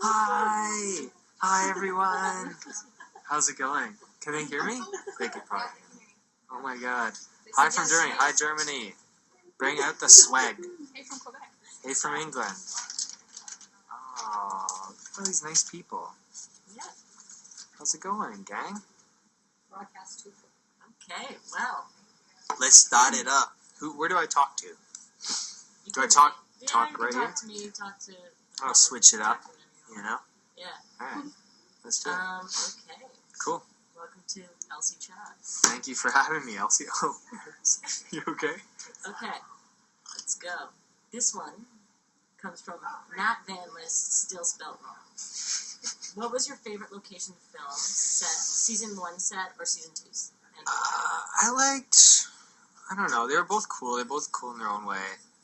Hi! Hi, everyone! How's it going? Can they hear me? They could probably hear me. Oh my god. Hi from Germany. Hi, Germany. Bring out the swag. Hey from Quebec. Hey from England. Oh, look at all these nice people. Yeah. How's it going, gang? Broadcast 2. Okay, well. Let's start it up. Where do I talk to? Do I talk right here? Talk to me, talk to... I'll switch it up, you know? Yeah. Alright, let's do it. Okay. Cool. Welcome to Elsie Chat. Thank you for having me, Elsie. Oh, you okay? Okay, let's go. This one comes from Nat Van List, still spelled wrong. What was your favorite location film set? Season 1 set or Season 2? I don't know, they were both cool. They're both cool in their own way.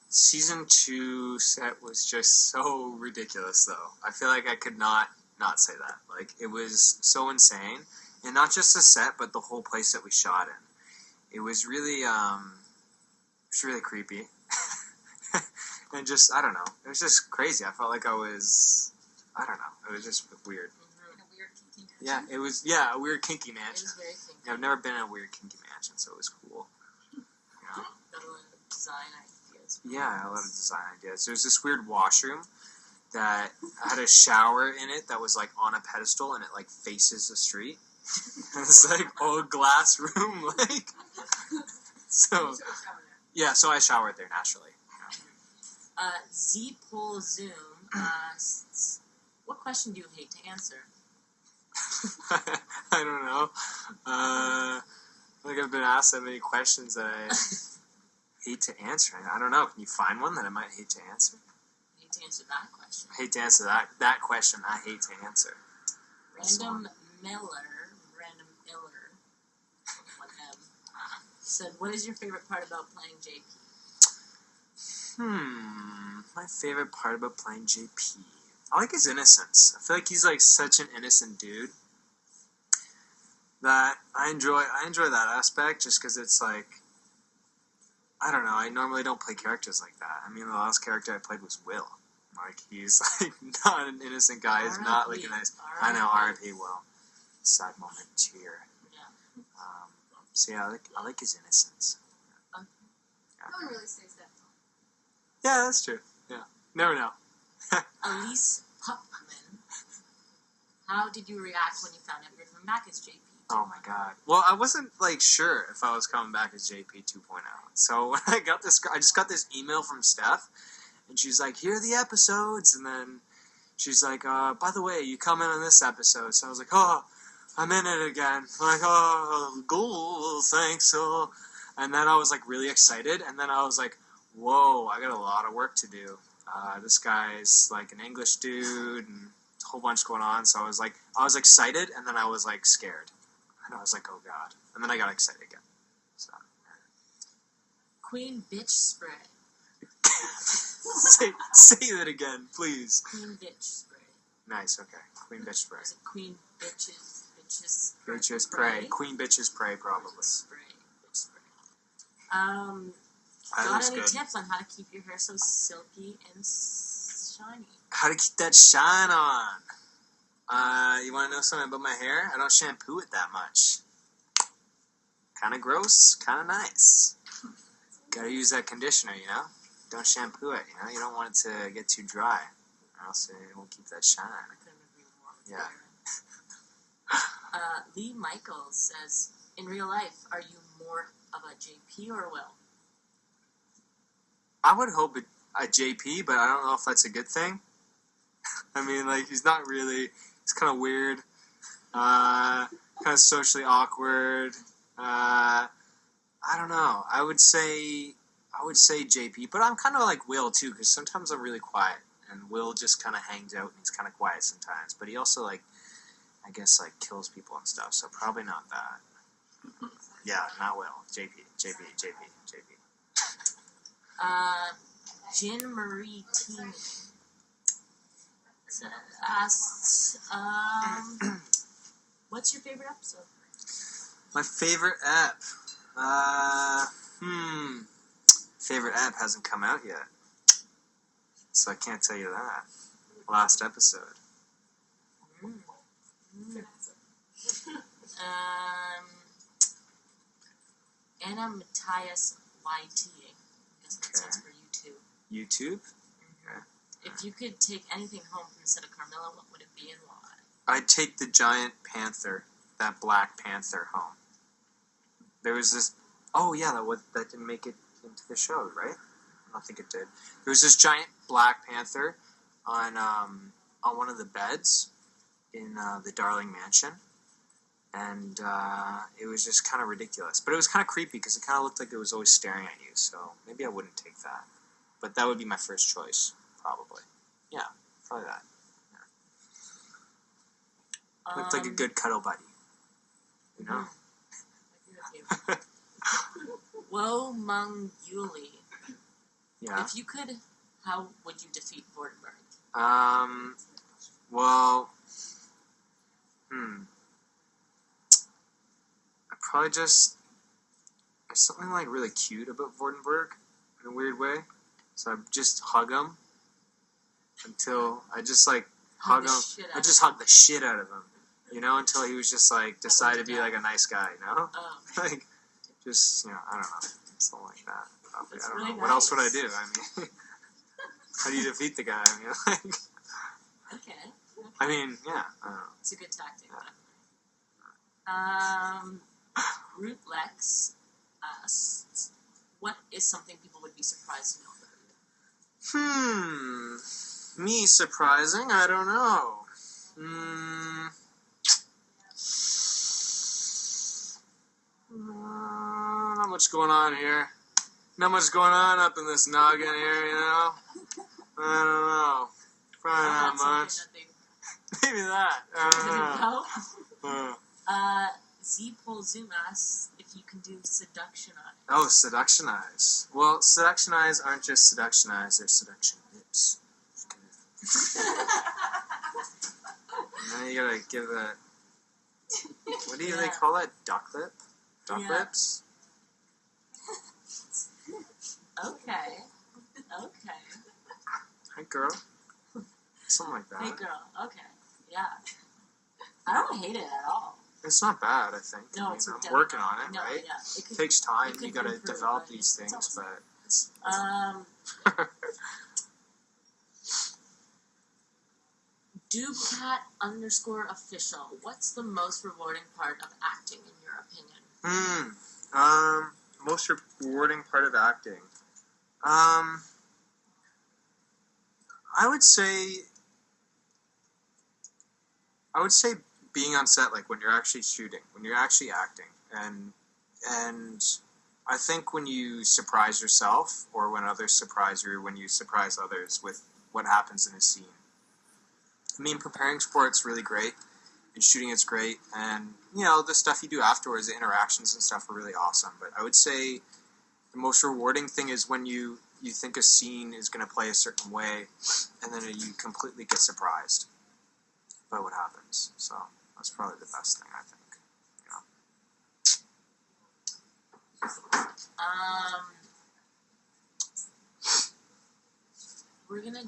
Season 2 set was just so ridiculous, though. I feel like I could not say that. Like, it was so insane. And not just the set, but the whole place that we shot in. It was really creepy. And just, I don't know. It was just crazy. I felt like I was, I don't know. It was just weird. In a weird kinky mansion? Yeah, it was, a weird kinky mansion. It was very kinky. Yeah, I've never been in a weird kinky mansion, so it was cool. You know? Got a lot of design ideas. Yeah, a lot of design ideas. There's this weird washroom that had a shower in it that was like on a pedestal and it like faces the street. It's like old glass room, like. So yeah, so I showered there naturally. Z-Pole Zoom asks, what question do you hate to answer? I don't know. I think I've been asked that many questions that I hate to answer. I don't know. Can you find one that I might hate to answer? I hate to answer that question. I hate to answer that question. I hate to answer. Random Iller, said, what is your favorite part about playing JP? My favorite part about playing JP. I like his innocence. I feel like he's like such an innocent dude that I enjoy that aspect just because it's like, I don't know, I normally don't play characters like that. I mean, the last character I played was Will. Like, he's like not an innocent guy. He's not like a nice... I know, R.I.P. Will. Sad moment here. Yeah. So yeah, I like his innocence. Okay. Yeah. No one really says that. Yeah, that's true. Yeah. Never know. Elise Pupman. How did you react when you found out you were coming back as JP? Oh my god. Well, I wasn't like sure if I was coming back as JP 2.0. So when I just got this email from Steph, and she's like, "Here are the episodes," and then she's like, "By the way, you come in on this episode." So I was like, "Oh, I'm in it again." I'm like, "Oh, cool, thanks." So, and then I was like really excited, and then I was like, "Whoa, I got a lot of work to do." This guy's like an English dude, and a whole bunch going on. So I was excited, and then I was like scared, and I was like, "Oh god," and then I got excited again. So, Queen Bitch Spray. say that again, please. Queen Bitch Spray. Nice. Okay, Queen Bitch Spray. Is it Queen Bitches? Bitches Pray. Queen Bitches Pray, probably. Spray. Bitch Spray. Got any tips on how to keep your hair so silky and shiny? How to keep that shine on? You want to know something about my hair? I don't shampoo it that much. Kind of gross, kind of nice. Gotta use that conditioner, you know? Don't shampoo it, you know? You don't want it to get too dry, or else it won't keep that shine. I couldn't agree more. Yeah. Lee Michaels says, in real life, are you more of a JP or a Will? I would hope a JP, but I don't know if that's a good thing. I mean, like, he's not really... He's kind of weird. Kind of socially awkward. I don't know. I would say JP, but I'm kind of like Will, too, because sometimes I'm really quiet, and Will just kind of hangs out, and he's kind of quiet sometimes, but he also, like, I guess, like, kills people and stuff, so probably not that. Yeah, not Will. JP. Jen Marie Teeny asks, what's your favorite episode? My favorite app? Favorite app hasn't come out yet, so I can't tell you that. Last episode. Anna Matthias YT. I guess that stands for YouTube. YouTube? Okay. If you could take anything home from the set of Carmilla, what would it be and why? I'd take the giant panther, that Black Panther, home. There was this... Oh, yeah, that didn't make it into the show, right? I don't think it did. There was this giant Black Panther on one of the beds in the Darling Mansion. And it was just kind of ridiculous. But it was kind of creepy because it kind of looked like it was always staring at you. So maybe I wouldn't take that. But that would be my first choice, probably. Yeah, probably that. Yeah. Looked like a good cuddle buddy. You know? I agree with you. Woe Mung Yuli. Yeah. If you could, how would you defeat Vordenberg? Well, I probably just, there's something like really cute about Vordenberg in a weird way. So I just hug him until I just like hug him. I just hug the shit out of him, you know, until he was just like decide to be like a nice guy, you know, like just I don't know, something like that. I don't know. What else would I do? I mean, how do you defeat the guy? I mean, like. Okay. I mean, yeah. I don't know. It's a good tactic. Root Lex asks, what is something people would be surprised to know about you? Me surprising? I don't know. Not much going on here. Not much going on up in this noggin here, you know? I don't know. Probably not much. Maybe that. I don't know. Z Polzoom asks if you can do seduction eyes. Oh, seduction eyes. Well, seduction eyes aren't just seduction eyes, they're seduction lips. And then you gotta give that... What do they call that? Duck lip? Duck lips? Okay. Hi, girl. Something like that. Hey, girl. Okay. Yeah. I don't hate it at all. It's not bad, I think. No, I'm it's working on it, right? Yeah. It takes time. You gotta develop these things, but it's... DubeCat_official. What's the most rewarding part of acting, in your opinion? Most rewarding part of acting. I would say being on set, like when you're actually shooting, when you're actually acting, and I think when you surprise yourself, or when others surprise you, when you surprise others with what happens in a scene. I mean, preparing for it's really great, and shooting it's great, and the stuff you do afterwards, the interactions and stuff are really awesome. But I would say the most rewarding thing is when you think a scene is going to play a certain way, and then you completely get surprised by what happens. So that's probably the best thing, I think. We're gonna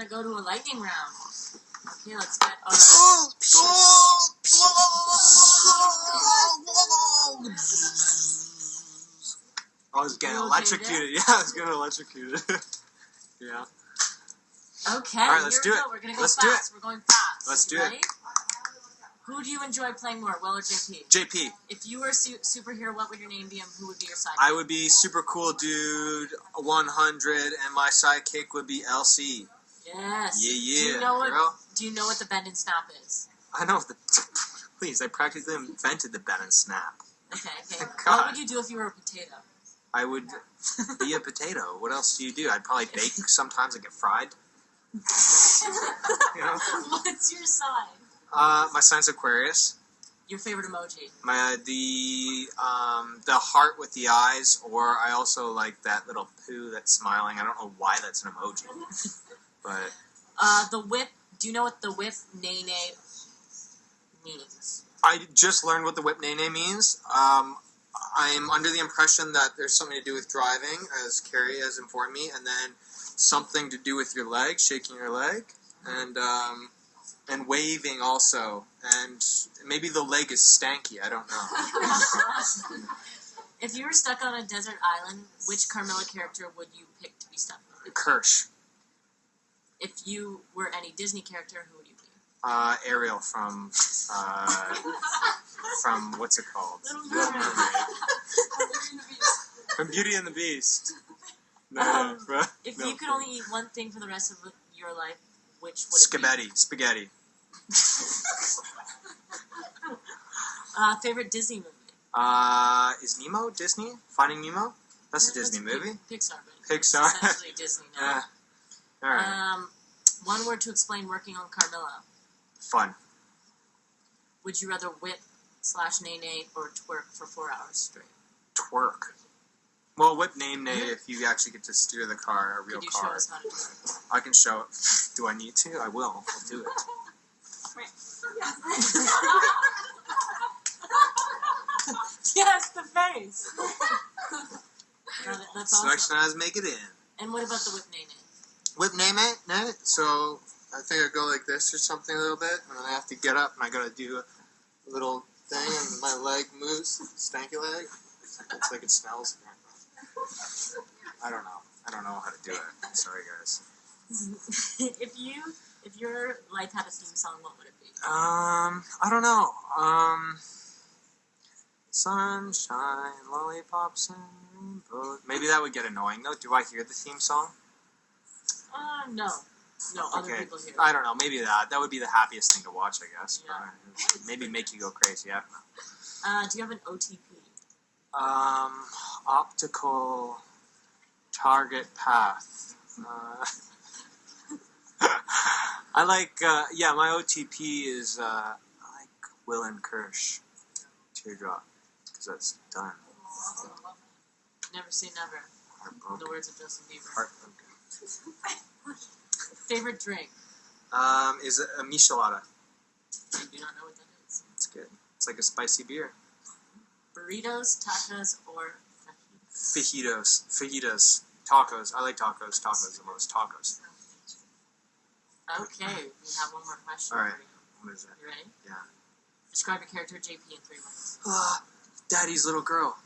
go to a lightning round. Okay, let's get our... I was getting electrocuted. Yeah, I was getting electrocuted. Yeah. Okay, all right, let's do it. We're gonna go fast. Do it. We're going fast. Let's do Ready? it. Who do you enjoy playing more, Will or JP? JP. If you were a superhero, what would your name be, and who would be your sidekick? I would be Super Cool Dude 100, and my sidekick would be LC. Yes. Yeah, girl. Do you know what the bend and snap is? I know Please, I practically invented the bend and snap. Okay. What would you do if you were a potato? I would be a potato. What else do you do? I'd probably bake. Sometimes I get fried. What's your sign? My sign's Aquarius. Your favorite emoji? The heart with the eyes, or I also like that little poo that's smiling. I don't know why that's an emoji, but the whip. Do you know what the whip nene means? I just learned what the whip nene means. I'm under the impression that there's something to do with driving, as Carrie has informed me, and then something to do with your leg, shaking your leg, and And waving also. And maybe the leg is stanky. I don't know. If you were stuck on a desert island, which Carmilla character would you pick to be stuck with? Kirsch. If you were any Disney character, who would you be? Ariel from what's it called? Little Little Mermaid. Mermaid. From Beauty and the Beast. No, If no. you could only eat one thing for the rest of your life, which would it Spaghetti. be? Favorite Disney movie? Is Nemo Disney? Finding Nemo? That's a Disney movie. Pixar. But Pixar. It's essentially Disney now. Alright. One word to explain working on Carmilla. Fun. Would you rather whip/nay or twerk for 4 hours straight? Twerk. Well, whip nay if you actually get to steer the car, a real Could you car. show us how to twerk? I can show it. Do I need to? I will. I'll do it. Yes, the face. That's awesome. Selection as make it in. And what about the whip nay? Whip name it. So I think I go like this or something a little bit, and then I have to get up and I gotta do a little thing, and my leg moves. Stanky leg. It's like it smells. I don't know. I don't know how to do it. I'm sorry, guys. If your life had a theme song, what would it be? I don't know. Sunshine, lollipops, and rainbows. Maybe that would get annoying though. Do I hear the theme song? No. No, other people hear it. I don't know. Maybe that. That would be the happiest thing to watch, I guess. Yeah. Maybe make you go crazy. I don't know. Do you have an OTP? Optical target path. I like, my OTP is, I like Will and Kirsch. Teardrop. Because that's done. Never say never. Heartbroken. In the words of Justin Bieber. Heartbroken. Favorite drink? Is a michelada. I do not know what that is. It's good. It's like a spicy beer. Burritos, tacos, or Fajitas. Tacos. I like tacos. Tacos the most. Tacos. Okay, we have one more question. Alright. for you. What is that? You ready? Yeah. Describe your character JP in 3 words. Daddy's little girl.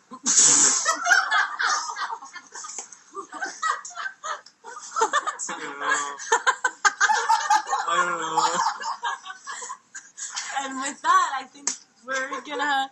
I don't know. And with that, I think we're gonna